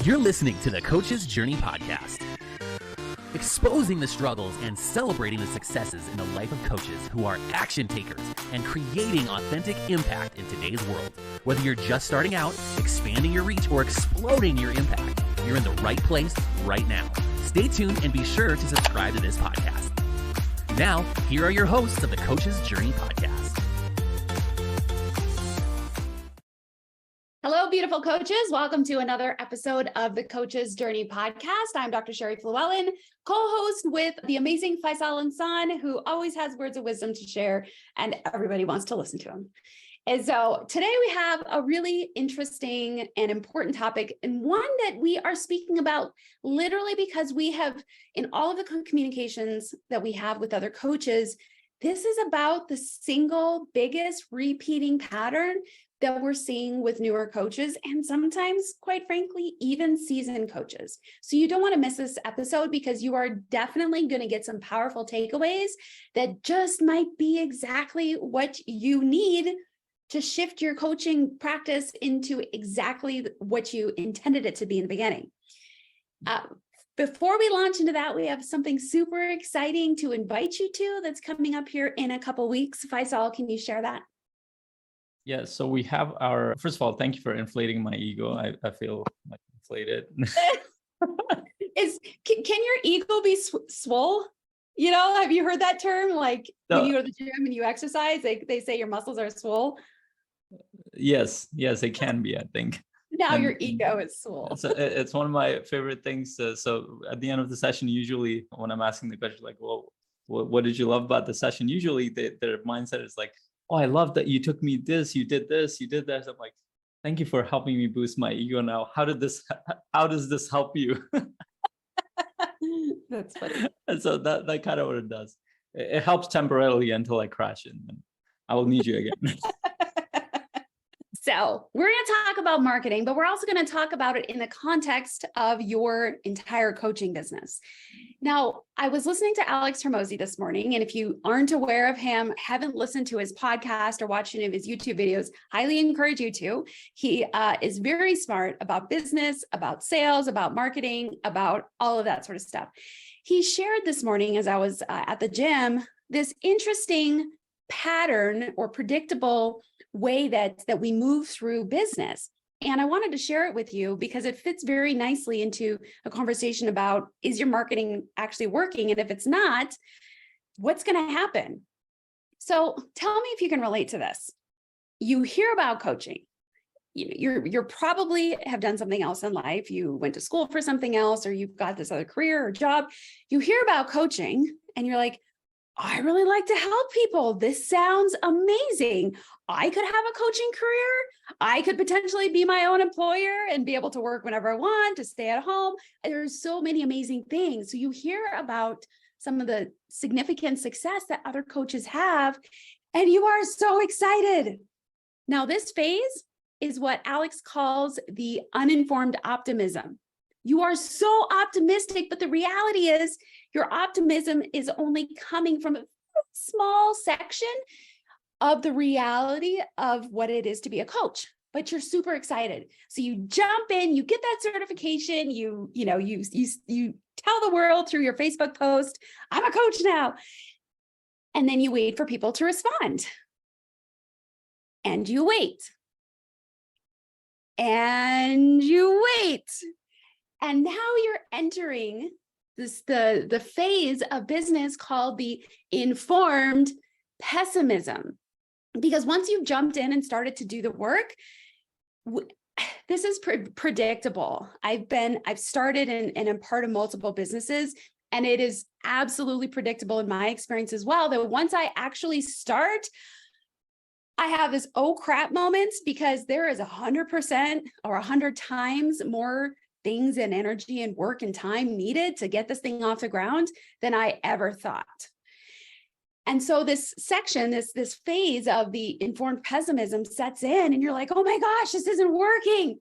You're listening to the Coach's Journey podcast, exposing the struggles and celebrating the successes in the life of coaches who are action takers and creating authentic impact in today's world. Whether you're just starting out, expanding your reach, or exploding your impact, you're in the right place right now. Stay tuned and be sure to subscribe to this podcast. Now, here are your hosts of the Coach's Journey podcast. Hello, beautiful coaches. Welcome to another episode of the Coach's Journey podcast. I'm Dr. Sheri Llewellyn, co-host with the amazing Faisal and San, who always has words of wisdom to share, and everybody wants to listen to him. And so today we have a really interesting and important topic, and one that we are speaking about literally because we have, in all of the communications that we have with other coaches, this is about the single biggest repeating pattern that we're seeing with newer coaches, and sometimes, quite frankly, even seasoned coaches. So you don't want to miss this episode because you are definitely going to get some powerful takeaways that just might be exactly what you need to shift your coaching practice into exactly what you intended it to be in the beginning. Before we launch into that, we have something super exciting to invite you to that's coming up here in a couple weeks. Faisal, can you share that? Yeah, so we have first of all, thank you for inflating my ego. I feel like inflated. Can your ego be swole? You know, have you heard that term? Like when you go to the gym and you exercise, they say your muscles are swole. Yes, it can be, I think. Now your ego is swole. It's one of my favorite things. So at the end of the session, usually when I'm asking the question, like, well, what did you love about the session? Usually their mindset is like, oh, I love that you took me this, you did this, you did that. So I'm like, thank you for helping me boost my ego now. How does this help you? That's funny. And so that kind of what it does. It helps temporarily until I crash and then I will need you again. So we're going to talk about marketing, but we're also going to talk about it in the context of your entire coaching business. Now, I was listening to Alex Hormozi this morning, and if you aren't aware of him, haven't listened to his podcast or watched any of his YouTube videos, highly encourage you to. He is very smart about business, about sales, about marketing, about all of that sort of stuff. He shared this morning as I was at the gym, this interesting pattern or predictable way that we move through business. And I wanted to share it with you because it fits very nicely into a conversation about, is your marketing actually working? And if it's not, what's going to happen? So tell me if you can relate to this. You hear about coaching. You're probably have done something else in life. You went to school for something else, or you've got this other career or job. You hear about coaching and you're like, I really like to help people. This sounds amazing. I could have a coaching career. I could potentially be my own employer and be able to work whenever I want, to stay at home. There's so many amazing things. So you hear about some of the significant success that other coaches have, and you are so excited. Now, this phase is what Alex calls the uninformed optimism. You are so optimistic, but the reality is your optimism is only coming from a small section of the reality of what it is to be a coach, but you're super excited. So you jump in, you get that certification, you tell the world through your Facebook post, I'm a coach now. And then you wait for people to respond. And you wait. And you wait. And now you're entering the phase of business called the informed pessimism. Because once you've jumped in and started to do the work, this is predictable. I've started and I'm part of multiple businesses, and it is absolutely predictable in my experience as well, that once I actually start, I have this oh crap moments, because there is 100% or 100 times more things and energy and work and time needed to get this thing off the ground than I ever thought. And so this section, this phase of the informed pessimism sets in, and you're like, oh my gosh, this isn't working.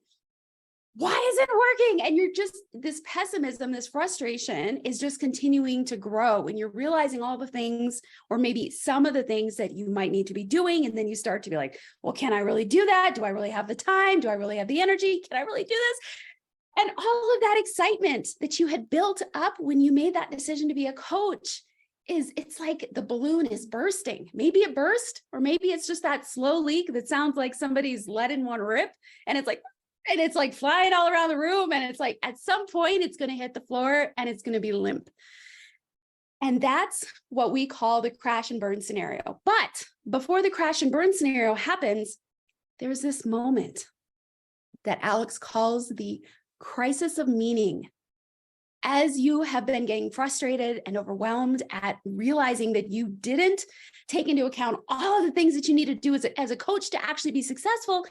Why isn't it working? And you're just, this pessimism, this frustration is just continuing to grow, and you're realizing all the things, or maybe some of the things that you might need to be doing. And then you start to be like, well, can I really do that? Do I really have the time? Do I really have the energy? Can I really do this? And all of that excitement that you had built up when you made that decision to be a coach it's like the balloon is bursting. Maybe it burst, or maybe it's just that slow leak that sounds like somebody's letting one rip. And it's like flying all around the room. And it's like, at some point it's going to hit the floor and it's going to be limp. And that's what we call the crash and burn scenario. But before the crash and burn scenario happens, there's this moment that Alex calls the crisis of meaning. As you have been getting frustrated and overwhelmed at realizing that you didn't take into account all of the things that you need to do as a coach to actually be successful,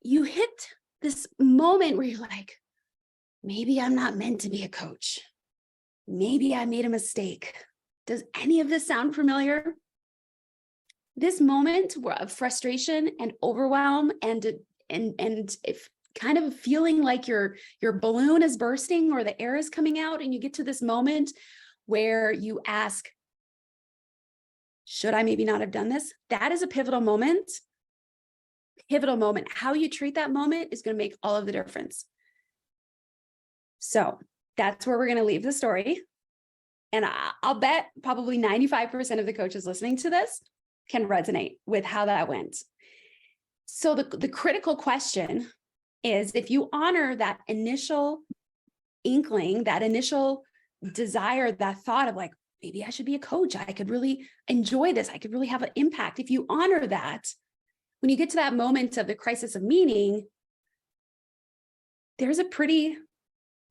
you hit this moment where you're like, maybe I'm not meant to be a coach. Maybe I made a mistake. Does any of this sound familiar? This moment of frustration and overwhelm and if kind of feeling like your balloon is bursting or the air is coming out, and you get to this moment where you ask, should I maybe not have done this? That is a pivotal moment. How you treat that moment is going to make all of the difference. So that's where we're going to leave the story. And I'll bet probably 95% of the coaches listening to this can resonate with how that went. So the critical question is, if you honor that initial inkling, that initial desire, that thought of like, maybe I should be a coach, I could really enjoy this, I could really have an impact. If you honor that, when you get to that moment of the crisis of meaning, there's a pretty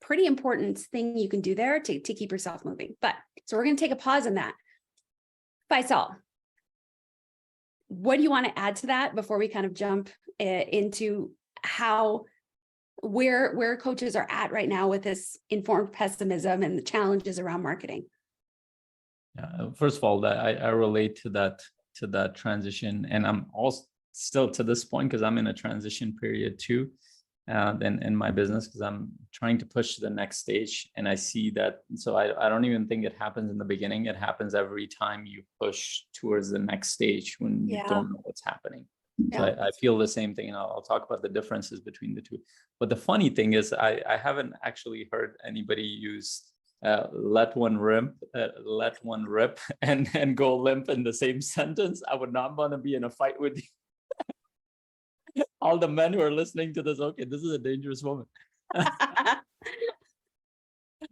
important thing you can do there to keep yourself moving. But so we're going to take a pause on that. Faisal, what do you want to add to that before we kind of jump into where coaches are at right now with this informed pessimism and the challenges around marketing? Yeah, first of all, that I relate to that transition, and I'm also still to this point because I'm in a transition period too, in my business, because I'm trying to push to the next stage, and I see that. So I don't even think it happens in the beginning. It happens every time you push towards the next stage when you don't know what's happening. So I feel the same thing, and I'll talk about the differences between the two. But the funny thing is, I haven't actually heard anybody use let one rip and go limp in the same sentence. I would not want to be in a fight with you. All the men who are listening to this, okay, this is a dangerous moment.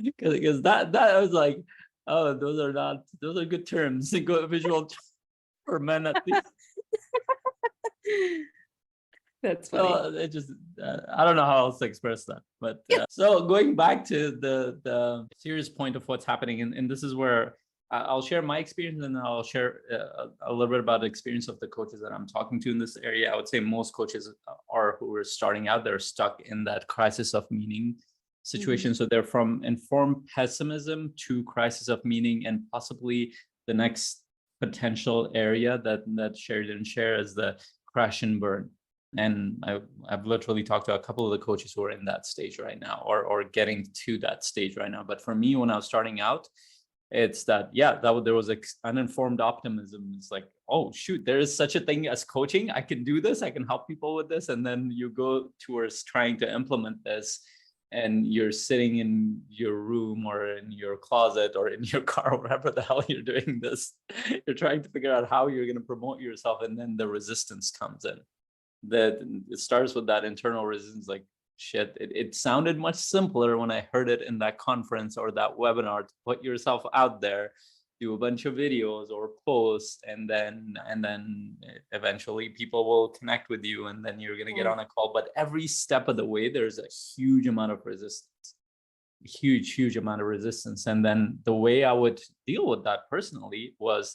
Because that I was like, oh, those are good terms, good visual for men at least. That's funny. So it just I don't know how else to express that, but so going back to the serious point of what's happening, and this is where I'll share my experience, and then I'll share a little bit about the experience of the coaches that I'm talking to in this area. I would say most coaches who are starting out, they're stuck in that crisis of meaning situation. So they're from informed pessimism to crisis of meaning, and possibly the next potential area that Sheri didn't share is the crash and burn. And I've literally talked to a couple of the coaches who are in that stage right now, or getting to that stage right now. But for me, when I was starting out, it's that there was uninformed optimism. It's like, oh shoot, there is such a thing as coaching. I can do this. I can help people with this. And then you go towards trying to implement this, and you're sitting in your room or in your closet or in your car, or wherever the hell you're doing this. You're trying to figure out how you're going to promote yourself, and then the resistance comes in. That it starts with that internal resistance, like shit, it sounded much simpler when I heard it in that conference or that webinar, to put yourself out there, do a bunch of videos or posts, and then eventually people will connect with you, and then you're going to get on a call. But every step of the way, there's a huge amount of resistance, huge amount of resistance. And then the way I would deal with that personally was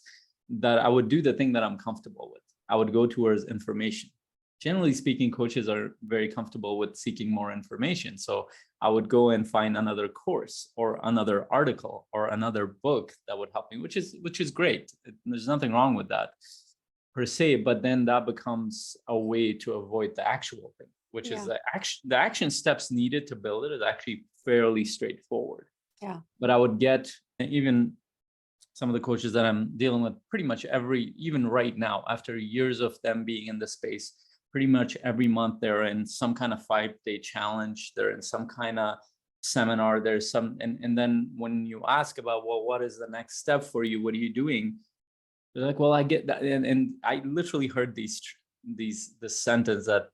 that I would do the thing that I'm comfortable with. I would go towards information. Generally speaking, coaches are very comfortable with seeking more information. So I would go and find another course or another article or another book that would help me, which is great. There's nothing wrong with that per se, but then that becomes a way to avoid the actual thing, which is the action steps needed to build it is actually fairly straightforward. Yeah. But I would get even some of the coaches that I'm dealing with pretty much even right now, after years of them being in the space, pretty much every month they're in some kind of 5-day challenge. They're in some kind of seminar. There's some, and then when you ask about, well, what is the next step for you? What are you doing? They're like, well, I get that. And I literally heard this sentence that,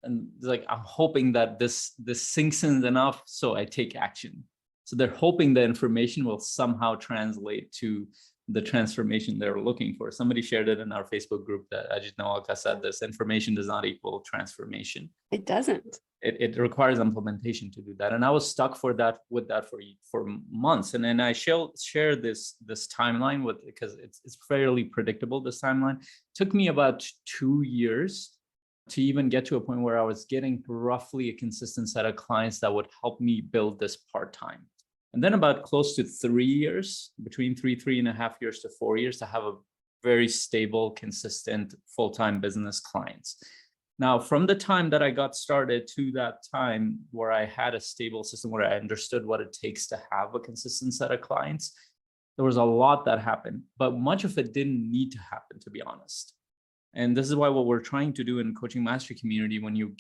and it's like, I'm hoping that this sinks in enough so I take action. So they're hoping the information will somehow translate to the transformation they're looking for. Somebody shared it in our Facebook group that Ajit Nawalka said this: information does not equal transformation. It doesn't. It requires implementation to do that. And I was stuck with that for months. And then I share this timeline because it's fairly predictable, this timeline. It took me about 2 years to even get to a point where I was getting roughly a consistent set of clients that would help me build this part-time. And then about close to 3 years, between 3.5 years to 4 years, to have a very stable, consistent, full-time business clients. Now, from the time that I got started to that time where I had a stable system, where I understood what it takes to have a consistent set of clients, there was a lot that happened, but much of it didn't need to happen, to be honest. And this is why what we're trying to do in Coaching Mastery community, when you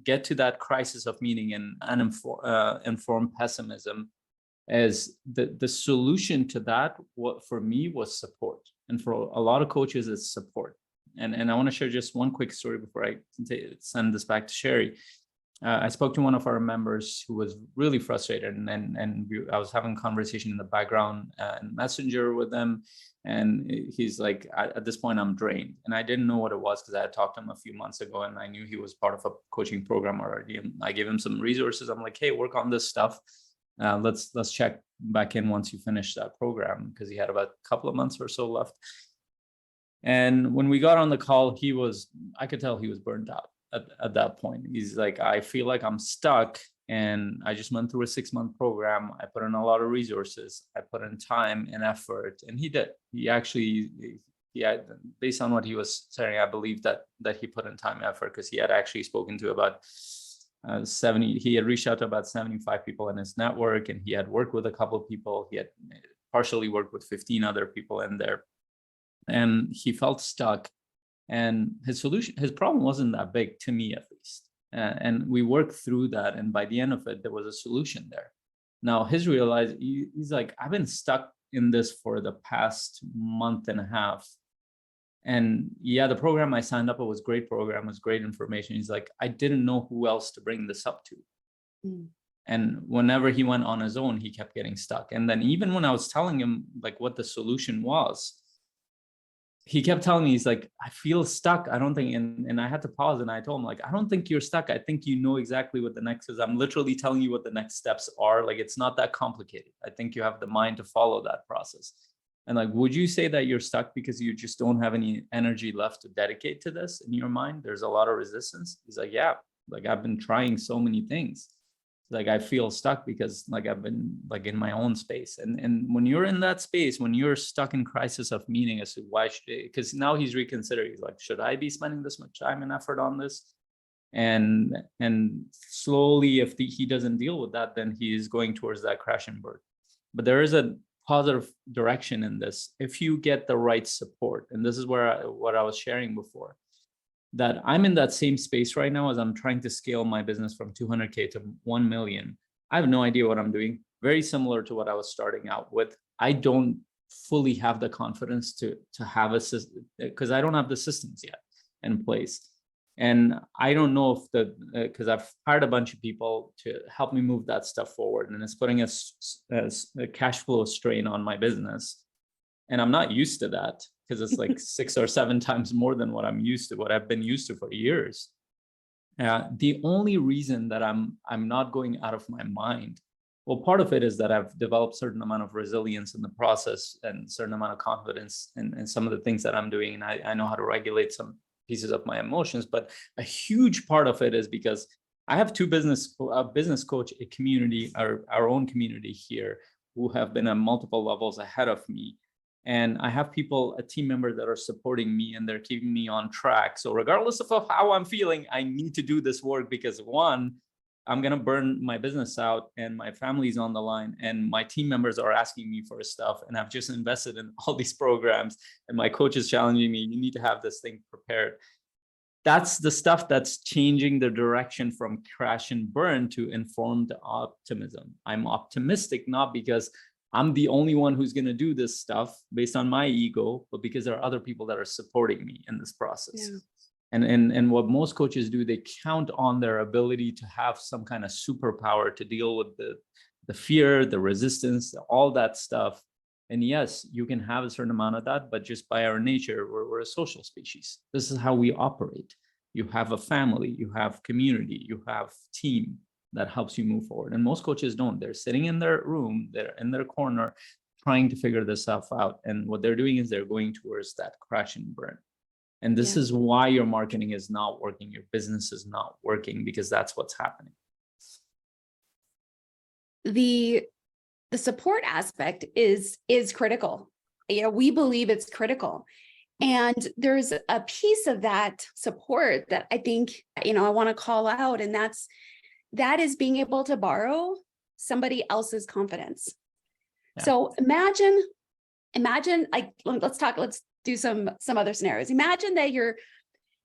get to that crisis of meaning and uninformed pessimism, is the solution to that, what for me was support. And for a lot of coaches, it's support. And I want to share just one quick story before I send this back to Sheri. I spoke to one of our members who was really frustrated, and I was having a conversation in the background and Messenger with them, and he's like, at this point, I'm drained. And I didn't know what it was because I had talked to him a few months ago, and I knew he was part of a coaching program already. And I gave him some resources. I'm like, hey, work on this stuff. Let's check back in once you finish that program, because he had about a couple of months or so left. And when we got on the call, I could tell he was burnt out at that point. He's like, I feel like I'm stuck, and I just went through a 6-month program. I put in a lot of resources. I put in time and effort, and he did. He actually, based on what he was saying, I believe that he put in time and effort, because he had actually spoken to about 70. He had reached out to about 75 people in his network, and he had worked with a couple of people. He had partially worked with 15 other people in there. And he felt stuck, and his problem wasn't that big, to me at least. And we worked through that, and by the end of it, there was a solution there. Now he's like, I've been stuck in this for the past month and a half. And yeah, the program I signed up, it was a great program, it was great information. He's like, I didn't know who else to bring this up to. And whenever he went on his own, he kept getting stuck. And then even when I was telling him like what the solution was, he kept telling me, he's like, I feel stuck. I don't think, and I had to pause, and I told him, like, I don't think you're stuck. I think you know exactly what the next is. I'm literally telling you what the next steps are. Like, it's not that complicated. I think you have the mind to follow that process. And like, would you say that you're stuck because you just don't have any energy left to dedicate to this in your mind? There's a lot of resistance. He's like, yeah, like I've been trying so many things. Like I feel stuck because like I've been like in my own space. And when you're in that space, when you're stuck in crisis of meaning as to why should, because now he's reconsidering, he's like, should I be spending this much time and effort on this? And slowly, if he doesn't deal with that, then he is going towards that crash and burn. But there is a positive direction in this if you get the right support. And this is what I was sharing before, that I'm in that same space right now as I'm trying to scale my business from 200K to 1 million. I have no idea what I'm doing. Very similar to what I was starting out with. I don't fully have the confidence to have a system, because I don't have the systems yet in place. And I don't know if because I've hired a bunch of people to help me move that stuff forward, and it's putting a cash flow strain on my business. And I'm not used to that, because it's like 6 or 7 times more than what I've been used to for years. The only reason that I'm not going out of my mind, well, part of it is that I've developed a certain amount of resilience in the process and a certain amount of confidence in some of the things that I'm doing. And I know how to regulate some pieces of my emotions, but a huge part of it is because I have a business coach, a community, our own community here, who have been at multiple levels ahead of me. And I have people, a team member that are supporting me, and they're keeping me on track. So regardless of how I'm feeling, I need to do this work, because one, I'm going to burn my business out and my family's on the line, and my team members are asking me for stuff. And I've just invested in all these programs, and my coach is challenging me, you need to have this thing prepared. that's the stuff that's changing the direction from crash and burn to informed optimism. I'm optimistic, not because I'm the only one who's going to do this stuff based on my ego, but because there are other people that are supporting me in this process. Yeah. And what most coaches do, they count on their ability to have some kind of superpower to deal with the fear, the resistance, all that stuff. And yes, you can have a certain amount of that, but just by our nature, we're a social species. This is how we operate. You have a family, you have community, you have team that helps you move forward. And most coaches don't. They're sitting in their room, they're in their corner, trying to figure this stuff out. And what they're doing is they're going towards that crash and burn. And this is why your marketing is not working, your business is not working, because that's what's happening. The support aspect is critical. We believe it's critical. And there's a piece of that support that I think, I want to call out, and that is being able to borrow somebody else's confidence. Yeah. So imagine like, let's do some other scenarios. Imagine that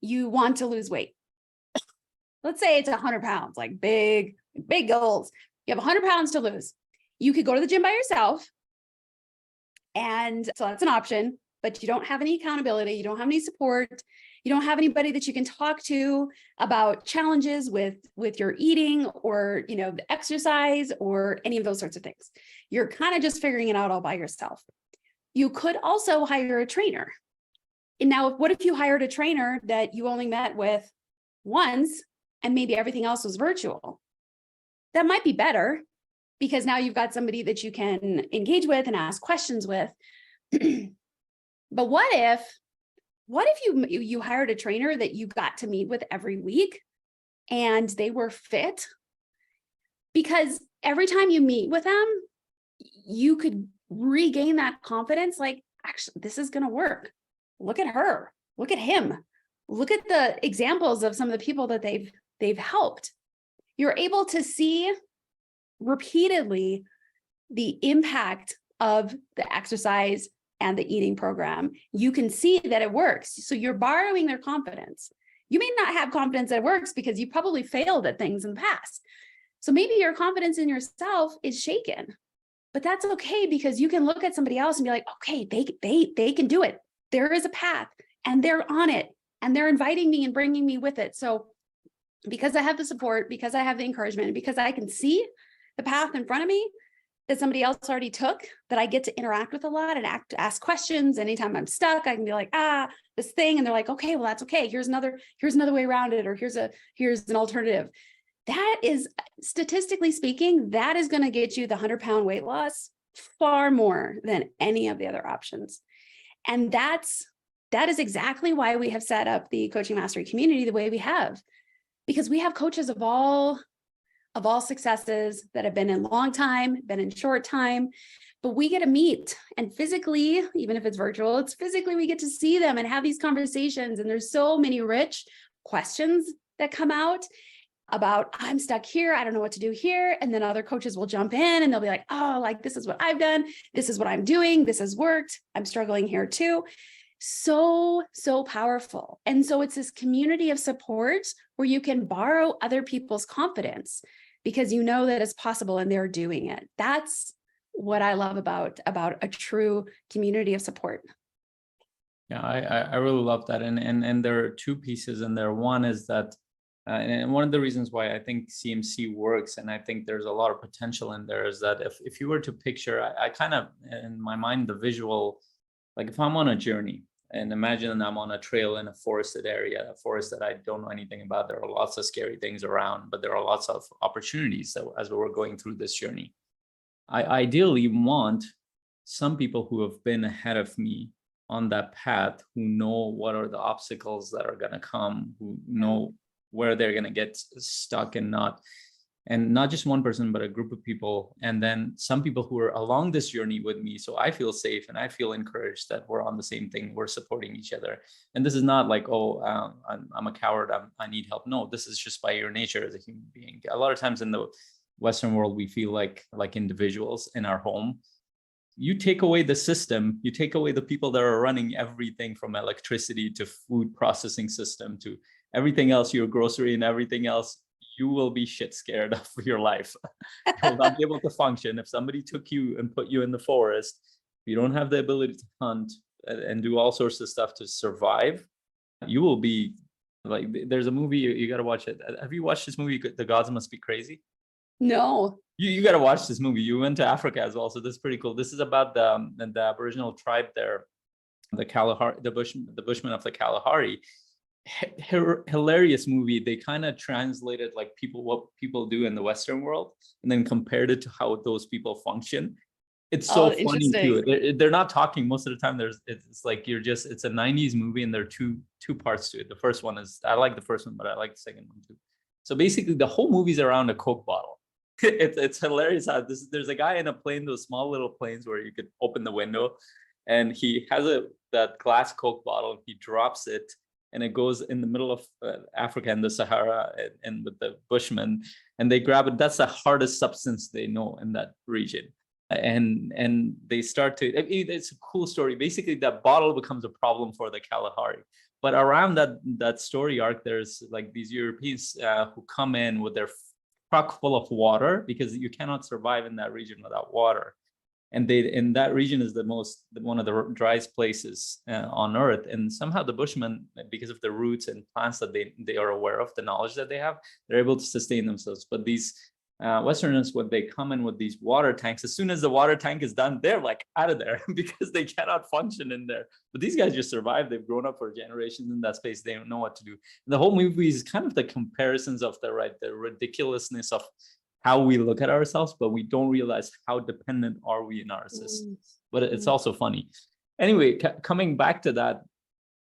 you want to lose weight. Let's say it's 100 pounds, like big goals. You have 100 pounds to lose. You could go to the gym by yourself. And so that's an option, but you don't have any accountability. You don't have any support. You don't have anybody that you can talk to about challenges with your eating or, the exercise or any of those sorts of things. You're kind of just figuring it out all by yourself. You could also hire a trainer. And now, what if you hired a trainer that you only met with once and maybe everything else was virtual? That might be better because now you've got somebody that you can engage with and ask questions with. But what if you hired a trainer that you got to meet with every week and they were fit? Because every time you meet with them, you could regain that confidence. Like, actually, this is going to work. Look at her. Look at him. Look at the examples of some of the people that they've helped. You're able to see repeatedly the impact of the exercise and the eating program. You can see that it works. So you're borrowing their confidence. You may not have confidence that it works because you probably failed at things in the past. So maybe your confidence in yourself is shaken, but that's okay because you can look at somebody else and be like, okay, they can do it. There is a path and they're on it and they're inviting me and bringing me with it. So because I have the support, because I have the encouragement, and because I can see the path in front of me that somebody else already took, that I get to interact with a lot and ask questions. Anytime I'm stuck, I can be like, this thing. And they're like, okay, well, that's okay. Here's another way around it. Or here's an alternative. That is, statistically speaking, that is going to get you the 100-pound weight loss far more than any of the other options. And that is exactly why we have set up the Coaching Mastery community the way we have, because we have coaches of all successes that have been in long time, been in short time, but we get to meet and physically, even if it's virtual, it's physically, we get to see them and have these conversations. And there's so many rich questions that come out about, I'm stuck here. I don't know what to do here. And then other coaches will jump in and they'll be like, oh, like, this is what I've done. This is what I'm doing. This has worked. I'm struggling here too. So powerful. And so it's this community of support where you can borrow other people's confidence because you know that it's possible and they're doing it. That's what I love about a true community of support. Yeah, I really love that. And there are two pieces in there. One is that, and one of the reasons why I think CMC works, and I think there's a lot of potential in there, is that if you were to picture, I kind of, in my mind, the visual, like if I'm on a journey and imagine I'm on a trail in a forested area, a forest that I don't know anything about, there are lots of scary things around, but there are lots of opportunities that, as we're going through this journey. I ideally want some people who have been ahead of me on that path, who know what are the obstacles that are going to come, who know where they're going to get stuck and not just one person, but a group of people. And then some people who are along this journey with me. So I feel safe and I feel encouraged that we're on the same thing. We're supporting each other. And this is not like, I'm a coward. I need help. No, this is just by your nature as a human being. A lot of times in the Western world, we feel like individuals in our home. You take away the system, you take away the people that are running everything from electricity to food processing system to everything else, your grocery and everything else, you will be shit scared of your life. You will not be able to function. If somebody took you and put you in the forest, you don't have the ability to hunt and do all sorts of stuff to survive. You will be like, there's a movie, you got to watch it. Have you watched this movie, The Gods Must Be Crazy? No. You got to watch this movie. You went to Africa as well, so this is pretty cool. This is about the Aboriginal tribe there, the Kalahari, the Bushmen of the Kalahari. Hilarious movie. They kind of translated like what people do in the Western world, and then compared it to how those people function. It's so funny too. They're not talking most of the time. It's like it's a 90s movie, and there are two parts to it. The first one is, I like the first one, but I like the second one too. So basically, the whole movie's around a Coke bottle. It's hilarious how there's a guy in a plane, those small little planes where you could open the window, and he has that glass Coke bottle. He drops it, and it goes in the middle of Africa and the Sahara, and with the Bushmen, and they grab it. That's the hardest substance they know in that region, and they start to. It's a cool story. Basically, that bottle becomes a problem for the Kalahari. But around that story arc, there's like these Europeans who come in with their truck full of water, because you cannot survive in that region without water. And that region is one of the driest places on earth. And somehow the Bushmen, because of the roots and plants that they are aware of, the knowledge that they have, they're able to sustain themselves. But these Westerners, when they come in with these water tanks, as soon as the water tank is done, they're like out of there because they cannot function in there. But these guys just survive. They've grown up for generations in that space. They don't know what to do. And the whole movie is kind of the comparisons of the ridiculousness of how we look at ourselves, but we don't realize how dependent are we in our systems. But it's also funny. Anyway, coming back to that,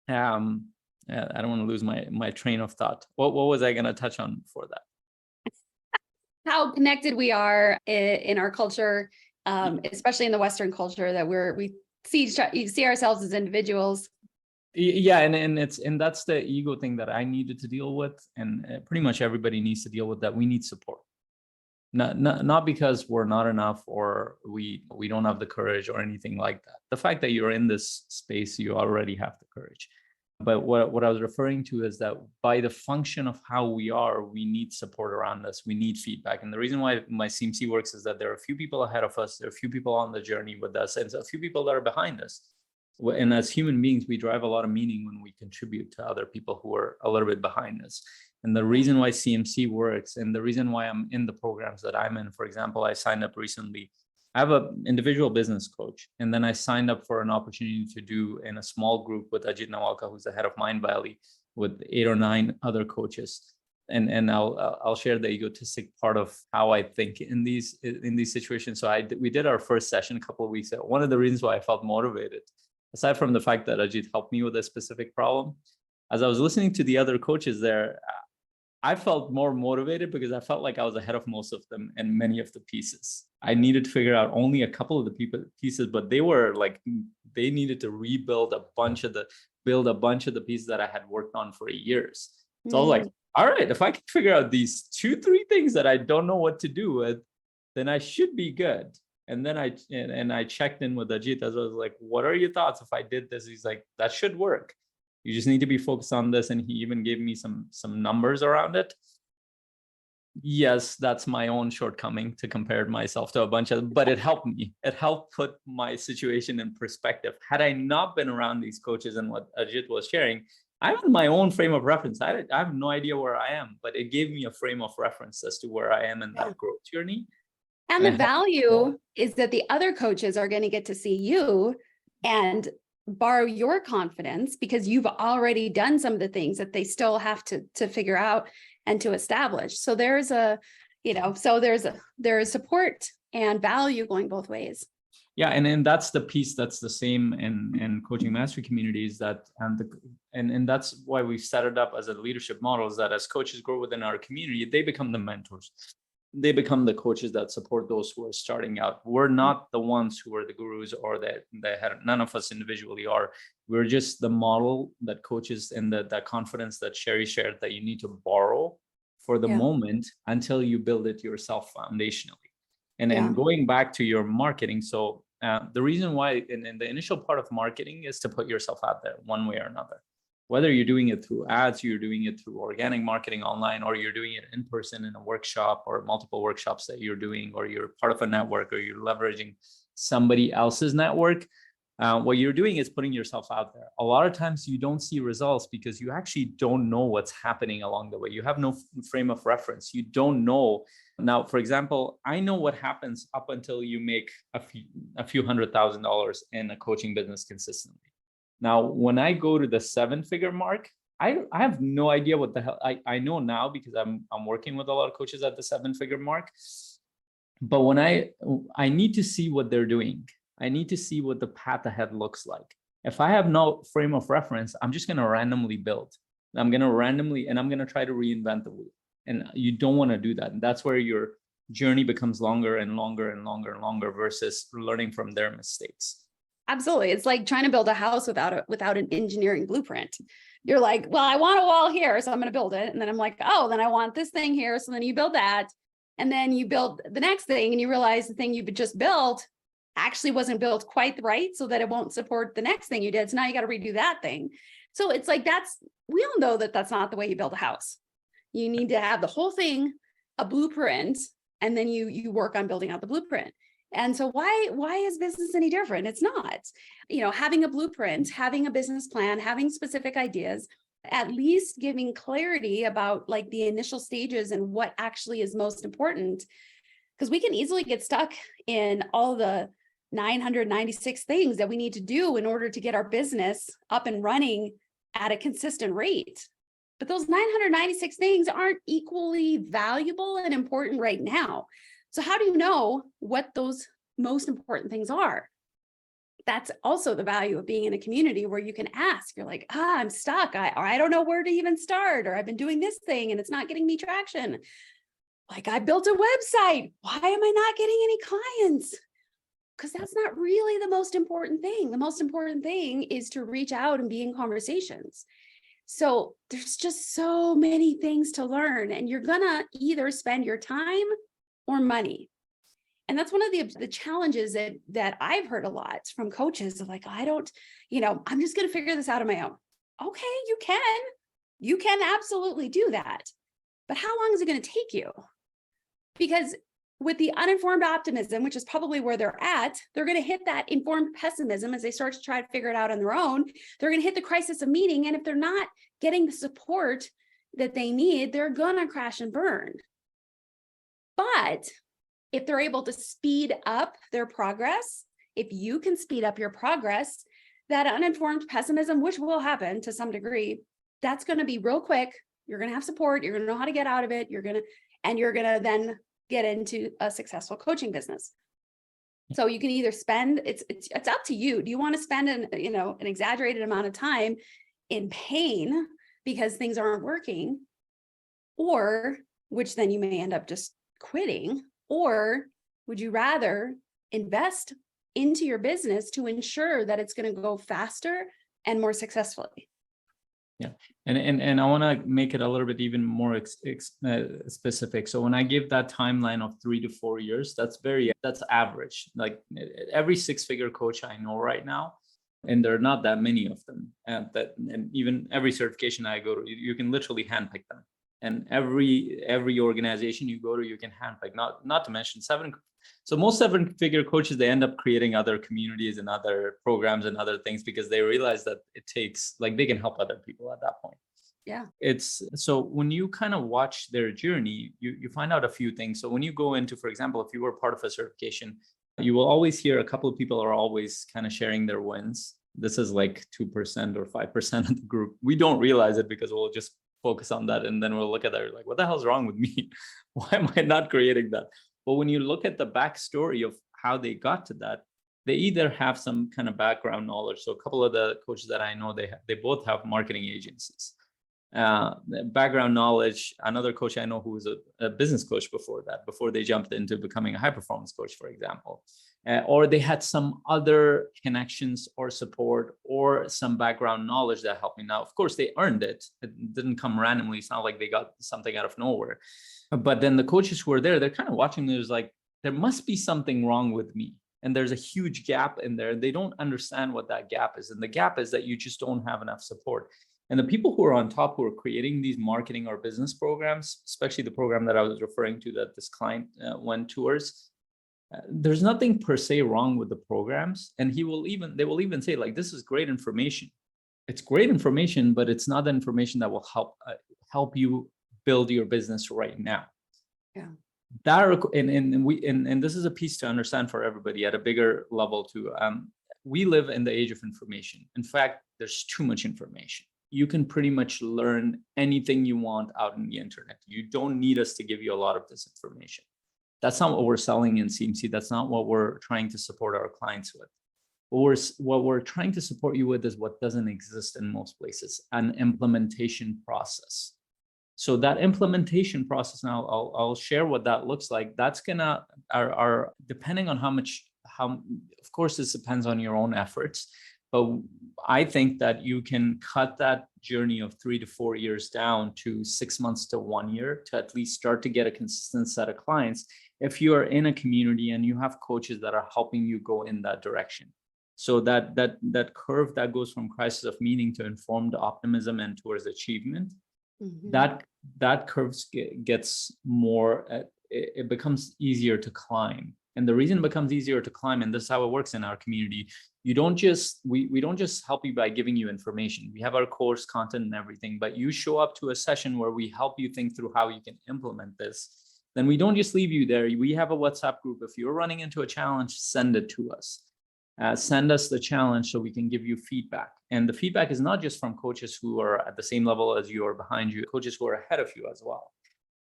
I don't want to lose my train of thought. What was I going to touch on for that? How connected we are in our culture, especially in the Western culture, that we see ourselves as individuals. Yeah, and that's the ego thing that I needed to deal with, and pretty much everybody needs to deal with that. We need support, not because we're not enough or we don't have the courage or anything like that. The fact that you're in this space, you already have the courage. But what I was referring to is that by the function of how we are, we need support around us. We need feedback. And the reason why my CMC works is that there are a few people ahead of us. There are a few people on the journey with us, and a few people that are behind us. And as human beings, we drive a lot of meaning when we contribute to other people who are a little bit behind us. And the reason why CMC works, and the reason why I'm in the programs that I'm in, for example, I signed up recently. I have an individual business coach, and then I signed up for an opportunity to do in a small group with Ajit Nawalka, who's the head of Mind Valley, with 8 or 9 other coaches. And I'll share the egotistic part of how I think in these situations. So we did our first session a couple of weeks ago. One of the reasons why I felt motivated, aside from the fact that Ajit helped me with a specific problem, as I was listening to the other coaches there, I felt more motivated because I felt like I was ahead of most of them in many of the pieces. I needed to figure out only a couple of the pieces, but they needed to build a bunch of the pieces that I had worked on for years. So I was like, all right, if I can figure out these 2-3 things that I don't know what to do with, then I should be good. And then I checked in with Ajit as I was like, what are your thoughts if I did this? He's like, that should work. You just need to be focused on this. And he even gave me some numbers around it. Yes, that's my own shortcoming to compare myself to a bunch of, but it helped me. It helped put my situation in perspective. Had I not been around these coaches and what Ajit was sharing, I have my own frame of reference. I have no idea where I am, but it gave me a frame of reference as to where I am in that growth journey. And the value is that the other coaches are going to get to see you and borrow your confidence because you've already done some of the things that they still have to figure out and to establish. So there's there is support and value going both ways. Yeah, and that's the piece that's the same in coaching mastery communities, that and that's why we set it up as a leadership model, is that as coaches grow within our community, they become the mentors. They become the coaches that support those who are starting out. We're not the ones who are the gurus or the head. None of us individually are. We're just the model that coaches, and that confidence that Sheri shared that you need to borrow for the moment until you build it yourself foundationally. And going back to your marketing. So the reason why in the initial part of marketing is to put yourself out there one way or another. whether you're doing it through ads, you're doing it through organic marketing online, or you're doing it in person in a workshop or multiple workshops that you're doing, or you're part of a network, or you're leveraging somebody else's network. What you're doing is putting yourself out there. A lot of times you don't see results because you actually don't know what's happening along the way. You have no frame of reference. You don't know. Now, for example, I know what happens up until you make a few $100,000 in a coaching business consistently. Now, when I go to the 7-figure mark, I have no idea what the hell. I know now because I'm working with a lot of coaches at the 7-figure mark. But when I need to see what they're doing. I need to see what the path ahead looks like. If I have no frame of reference, I'm just going to randomly build. I'm going to try to reinvent the wheel. And you don't want to do that. And that's where your journey becomes longer and longer and longer and longer versus learning from their mistakes. Absolutely. It's like trying to build a house without an engineering blueprint. You're like, well, I want a wall here, so I'm going to build it. And then I'm like, oh, then I want this thing here. So then you build that. And then you build the next thing and you realize the thing you just built actually wasn't built quite right, so that it won't support the next thing you did. So now you got to redo that thing. So it's like, we all know that that's not the way you build a house. You need to have the whole thing, a blueprint, and then you work on building out the blueprint. And so why is business any different? It's not. Having a blueprint, having a business plan, having specific ideas, at least giving clarity about like the initial stages and what actually is most important. Because we can easily get stuck in all the 996 things that we need to do in order to get our business up and running at a consistent rate. But those 996 things aren't equally valuable and important right now. So how do you know what those most important things are? That's also the value of being in a community where you can ask. You're like, I'm stuck. I don't know where to even start, or I've been doing this thing and it's not getting me traction. Like, I built a website. Why am I not getting any clients? Because that's not really the most important thing. The most important thing is to reach out and be in conversations. So there's just so many things to learn, and you're going to either spend your time or money. And that's one of the challenges that I've heard a lot from coaches of like, I'm just going to figure this out on my own. Okay, you can absolutely do that. But how long is it going to take you? Because with the uninformed optimism, which is probably where they're going to hit that informed pessimism as they start to try to figure it out on their own. They're going to hit the crisis of meaning. And if they're not getting the support that they need, they're going to crash and burn. But if they're able to speed up their progress, if you can speed up your progress, that uninformed pessimism, which will happen to some degree, that's going to be real quick. You're going to have support. You're going to know how to get out of it. You're going to then get into a successful coaching business. So you can either spend, it's up to you. Do you want to spend an exaggerated amount of time in pain because things aren't working, or which then you may end up just quitting, or would you rather invest into your business to ensure that it's going to go faster and more successfully? Yeah. And I want to make it a little bit even more specific. So when I give that timeline of 3 to 4 years, that's average. Like every 6-figure coach I know right now, and there are not that many of them, and even every certification I go to, you can literally handpick them. And every organization you go to, you can handpick. Not to mention so most 7-figure coaches, they end up creating other communities and other programs and other things because they realize that it takes, like, they can help other people at that point. Yeah. So when you kind of watch their journey, you find out a few things. So when you go into, for example, if you were part of a certification, you will always hear a couple of people are always kind of sharing their wins. This is like 2% or 5% of the group. We don't realize it because we'll just focus on that. And then we'll look at that, like, what the hell's wrong with me? Why am I not creating that? But when you look at the backstory of how they got to that, they either have some kind of background knowledge. So a couple of the coaches that I know, they both have marketing agencies. Background knowledge. Another coach I know who was a business coach before they jumped into becoming a high performance coach, for example. Or they had some other connections or support or some background knowledge that helped me. Now, of course, they earned it. It didn't come randomly. It's not like they got something out of nowhere. But then the coaches who are there, they're kind of watching. There's like, there must be something wrong with me. And there's a huge gap in there. They don't understand what that gap is. And the gap is that you just don't have enough support. And the people who are on top, who are creating these marketing or business programs, especially the program that I was referring to that this client went towards, there's nothing per se wrong with the programs. And they will even say, like, this is great information. It's great information, but it's not the information that will help you build your business right now. Yeah. And this is a piece to understand for everybody at a bigger level too. We live in the age of information. In fact, there's too much information. You can pretty much learn anything you want out in the internet. You don't need us to give you a lot of this information. That's not what we're selling in CMC. That's not what we're trying to support our clients with. What we're trying to support you with is what doesn't exist in most places, an implementation process. So that implementation process, now I'll share what that looks like. That's gonna are depending on how of course this depends on your own efforts, but I think that you can cut that journey of 3 to 4 years down to 6 months to 1 year to at least start to get a consistent set of clients if you are in a community and you have coaches that are helping you go in that direction. So that curve that goes from crisis of meaning to informed optimism and towards achievement, that curve gets more, it becomes easier to climb. And the reason it becomes easier to climb, and this is how it works in our community, we don't just help you by giving you information. We have our course content and everything, but you show up to a session where we help you think through how you can implement this. Then we don't just leave you there. We have a WhatsApp group. If you're running into a challenge, send it to us. Send us the challenge so we can give you feedback. And the feedback is not just from coaches who are at the same level as you or behind you, coaches who are ahead of you as well.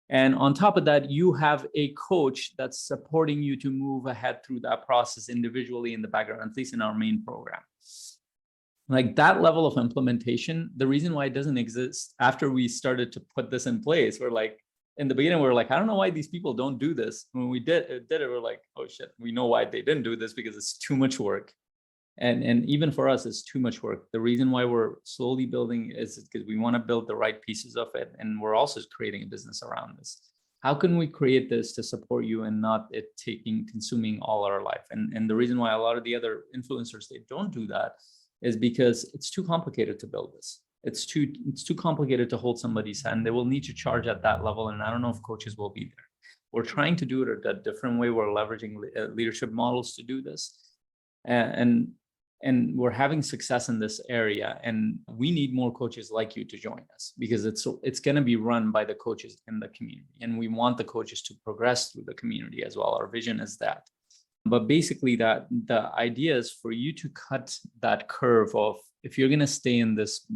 And on top of that, you have a coach that's supporting you to move ahead through that process individually in the background, at least in our main program. Like that level of implementation, the reason why it doesn't exist after we started to put this in place, we're like, in the beginning, we're like, I don't know why these people don't do this. When we did it, we're like, oh shit, we know why they didn't do this, because it's too much work. And even for us, it's too much work. The reason why we're slowly building is because we want to build the right pieces of it. And we're also creating a business around this. How can we create this to support you and not it consuming all our life? And the reason why a lot of the other influencers, they don't do that is because it's too complicated to build this. It's too complicated to hold somebody's hand. They will need to charge at that level. And I don't know if coaches will be there. We're trying to do it a different way. We're leveraging leadership models to do this. And we're having success in this area. And we need more coaches like you to join us, because it's going to be run by the coaches in the community. And we want the coaches to progress through the community as well. Our vision is that. But basically the idea is for you to cut that curve of, if you're going to stay in this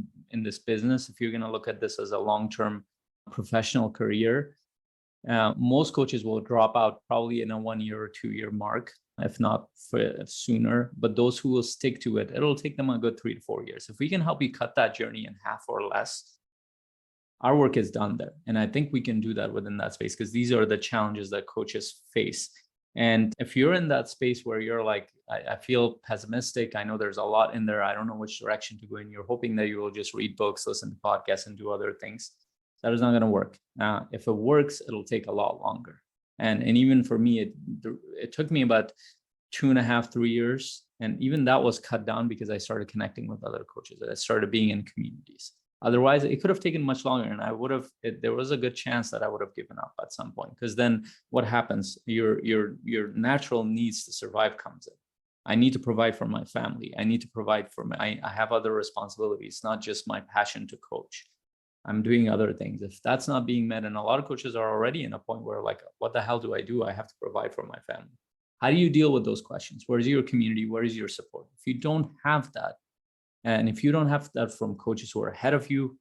business, if you're going to look at this as a long-term professional career, most coaches will drop out probably in a 1 year or 2 year mark, if not sooner. But those who will stick to it, it'll take them a good 3 to 4 years. If we can help you cut that journey in half or less, our work is done there. And I think we can do that within that space, because these are the challenges that coaches face. And if you're in that space where you're like, I feel pessimistic, I know there's a lot in there, I don't know which direction to go in, you're hoping that you will just read books, listen to podcasts, and do other things, that is not going to work. If it works, it'll take a lot longer. And even for me, it took me about 2.5, 3 years. And even that was cut down because I started connecting with other coaches. I started being in communities. Otherwise, it could have taken much longer, and there was a good chance that I would have given up at some point, because then what happens? Your natural needs to survive comes in. I need to provide for my family. I need to provide for I have other responsibilities, not just my passion to coach. I'm doing other things. If that's not being met, and a lot of coaches are already in a point where like, what the hell do? I have to provide for my family. How do you deal with those questions? Where's your community? Where is your support? If you don't have that, and if you don't have that from coaches who are ahead of you,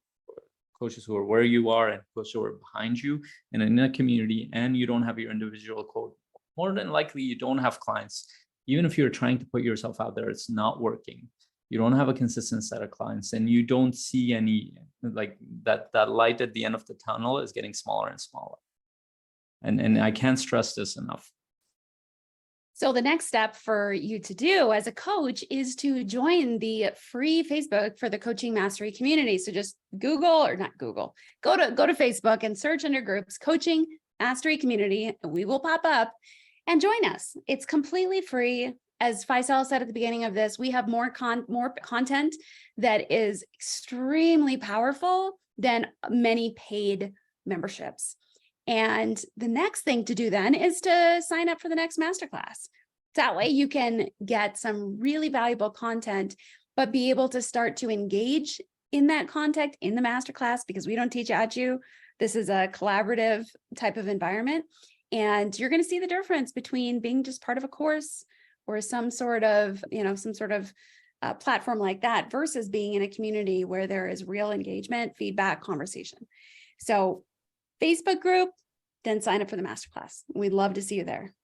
coaches who are where you are, and coaches who are behind you, and in a community, and you don't have your individual coach, more than likely you don't have clients. Even if you're trying to put yourself out there, it's not working. You don't have a consistent set of clients, and you don't see any, like that light at the end of the tunnel is getting smaller and smaller. And I can't stress this enough. So the next step for you to do as a coach is to join the free Facebook for the Coaching Mastery community. So just go to Facebook and search under groups, Coaching Mastery Community, and we will pop up and join us. It's completely free. as Faisal said at the beginning of this, we have more content that is extremely powerful than many paid memberships. And the next thing to do then is to sign up for the next masterclass. That way you can get some really valuable content, but be able to start to engage in that content in the masterclass, because we don't teach at you. This is a collaborative type of environment. And you're going to see the difference between being just part of a course or some sort of platform like that versus being in a community where there is real engagement, feedback, conversation. So Facebook group, then sign up for the masterclass. We'd love to see you there.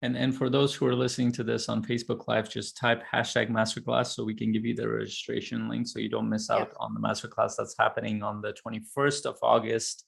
And for those who are listening to this on Facebook Live, just type #masterclass so we can give you the registration link so you don't miss out on the masterclass that's happening on the 21st of August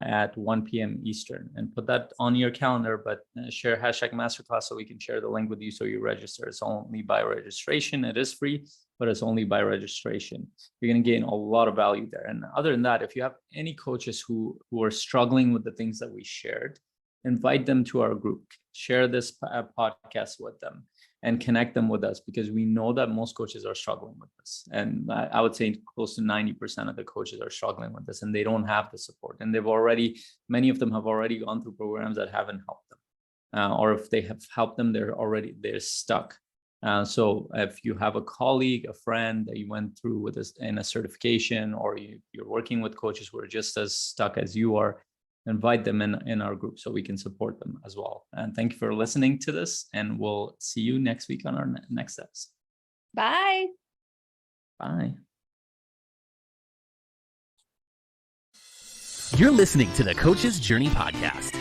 at 1 p.m. Eastern. And put that on your calendar, but share #masterclass so we can share the link with you so you register. It's only by registration. It is free, but it's only by registration. You're going to gain a lot of value there. And other than that, if you have any coaches who are struggling with the things that we shared, invite them to our group, share this podcast with them, and connect them with us, because we know that most coaches are struggling with this. And I would say close to 90% of the coaches are struggling with this, and they don't have the support. And many of them have already gone through programs that haven't helped them. Or if they have helped them, they're stuck. So if you have a colleague, a friend that you went through with this in a certification, or you're working with coaches who are just as stuck as you are, invite them in our group so we can support them as well. And thank you for listening to this, and we'll see you next week on our next steps. Bye. Bye. You're listening to the Coach's Journey podcast.